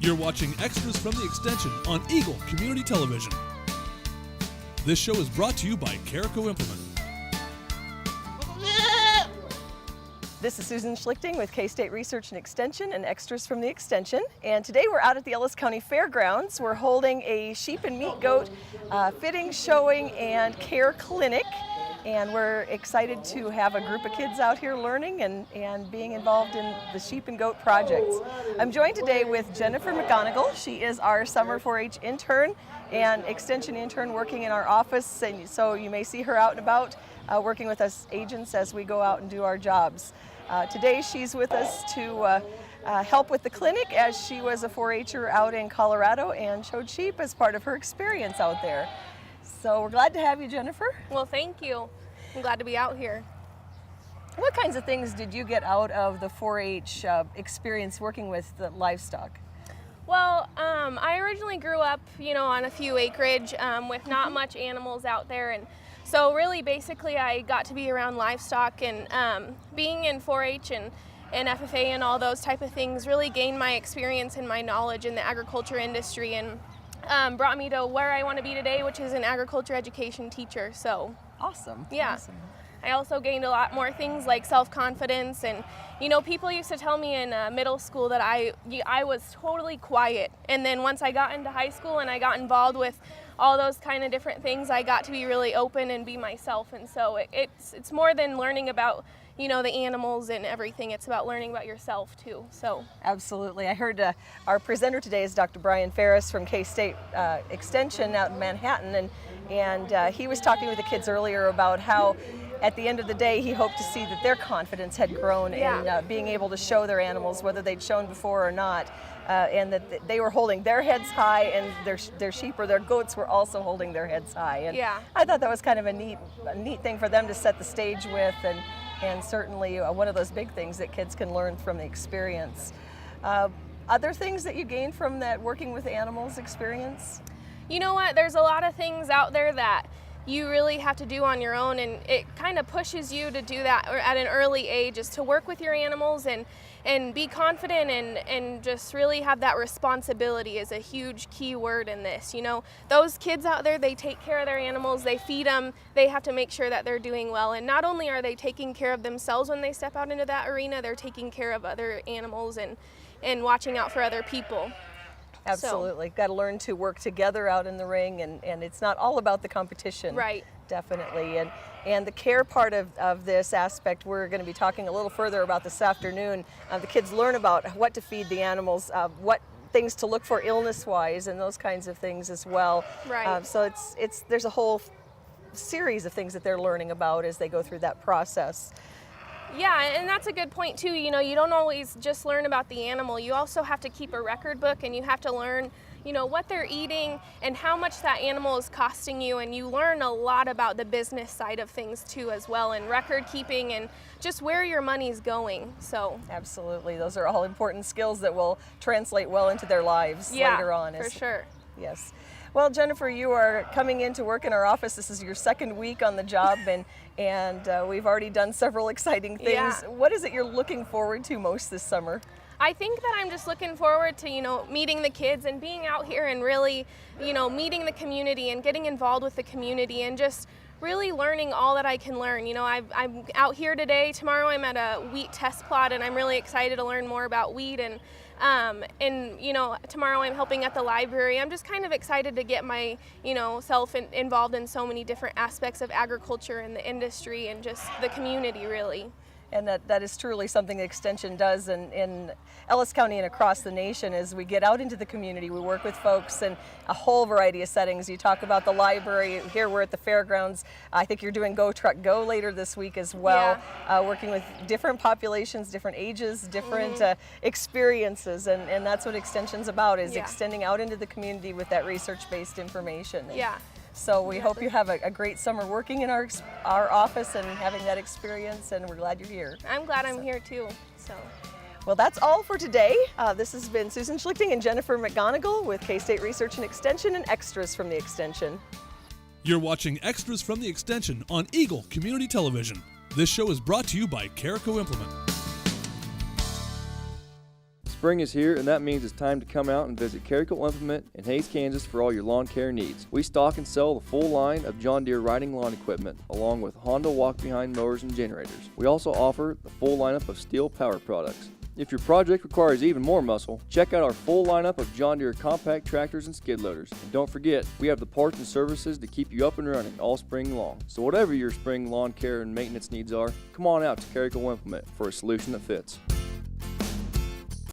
You're watching Extras from the Extension on Eagle Community Television. This show is brought to you by Carico Implement. This is Susan Schlichting with K-State Research and Extension and Extras from the Extension. And today we're out at the Ellis County Fairgrounds. We're holding a sheep and meat goat fitting, showing, and care clinic. And we're excited to have a group of kids out here learning and being involved in the sheep and goat projects. I'm joined today with Jennifer McGonegal. She is our summer 4-H intern and extension intern working in our office. And so you may see her out and about working with us agents as we go out and do our jobs. Today she's with us to help with the clinic, as she was a 4-H'er out in Colorado and showed sheep as part of her experience out there. So we're glad to have you, Jennifer. Well, thank you. I'm glad to be out here. What kinds of things did you get out of the 4-H experience working with the livestock? Well, I originally grew up, on a few acreage with not much animals out there, and so really basically I got to be around livestock, and being in 4-H and FFA and all those type of things really gained my experience and my knowledge in the agriculture industry, and brought me to where I want to be today, which is an agriculture education teacher. So awesome. Yeah. Awesome. I also gained a lot more things like self-confidence, and people used to tell me in middle school that I was totally quiet, and then once I got into high school and I got involved with all those kind of different things, I got to be really open and be myself. And so it's more than learning about the animals and everything. It's about learning about yourself too. So absolutely. I heard our presenter today is Dr. Brian Ferris from K-State Extension out in Manhattan, and he was talking with the kids earlier about how at the end of the day he hoped to see that their confidence had grown in being able to show their animals, whether they'd shown before or not, and that they were holding their heads high, and their sheep or their goats were also holding their heads high. And I thought that was kind of a neat thing for them to set the stage with, and certainly one of those big things that kids can learn from the experience. Other things that you gained from that working with animals experience? You know what? There's a lot of things out there that you really have to do on your own, and it kind of pushes you to do that at an early age, is to work with your animals and be confident and just really have that responsibility is a huge key word in this. Those kids out there, they take care of their animals, they feed them, they have to make sure that they're doing well, and not only are they taking care of themselves when they step out into that arena, they're taking care of other animals and watching out for other people. Absolutely. Got to learn to work together out in the ring, and it's not all about the competition. Right. Definitely. And the care part of this aspect, we're going to be talking a little further about this afternoon. The kids learn about what to feed the animals, what things to look for illness-wise, and those kinds of things as well. Right. So there's a whole series of things that they're learning about as they go through that process. Yeah, and that's a good point too. You don't always just learn about the animal. You also have to keep a record book, and you have to learn, what they're eating and how much that animal is costing you, and you learn a lot about the business side of things too as well, and record keeping and just where your money's going. So absolutely, those are all important skills that will translate well into their lives later on. For sure. Yes. Well, Jennifer, you are coming in to work in our office. This is your second week on the job, and we've already done several exciting things. Yeah. What is it you're looking forward to most this summer? I think that I'm just looking forward to, meeting the kids and being out here and really, meeting the community and getting involved with the community and just really learning all that I can learn. I'm out here today. Tomorrow I'm at a wheat test plot, and I'm really excited to learn more about wheat, and tomorrow I'm helping at the library. I'm just kind of excited to get my, self involved in so many different aspects of agriculture and the industry and just the community, really. And that is truly something the Extension does in Ellis County and across the nation. As we get out into the community, we work with folks in a whole variety of settings. You talk about the library. Here we're at the fairgrounds. I think you're doing Go Truck Go later this week as well, working with different populations, different ages, different experiences, and that's what Extension's about, is extending out into the community with that research-based information. Yeah. So we hope you have a great summer working in our office and having that experience, and we're glad you're here. I'm glad I'm here too. So. Well, that's all for today. This has been Susan Schlichting and Jennifer McGonegal with K-State Research and Extension and Extras from the Extension. You're watching Extras from the Extension on Eagle Community Television. This show is brought to you by Carico Implement. Spring is here, and that means it's time to come out and visit Carrico Implement in Hays, Kansas for all your lawn care needs. We stock and sell the full line of John Deere riding lawn equipment, along with Honda walk-behind mowers and generators. We also offer the full lineup of steel power products. If your project requires even more muscle, check out our full lineup of John Deere compact tractors and skid loaders. And don't forget, we have the parts and services to keep you up and running all spring long. So whatever your spring lawn care and maintenance needs are, come on out to Carrico Implement for a solution that fits.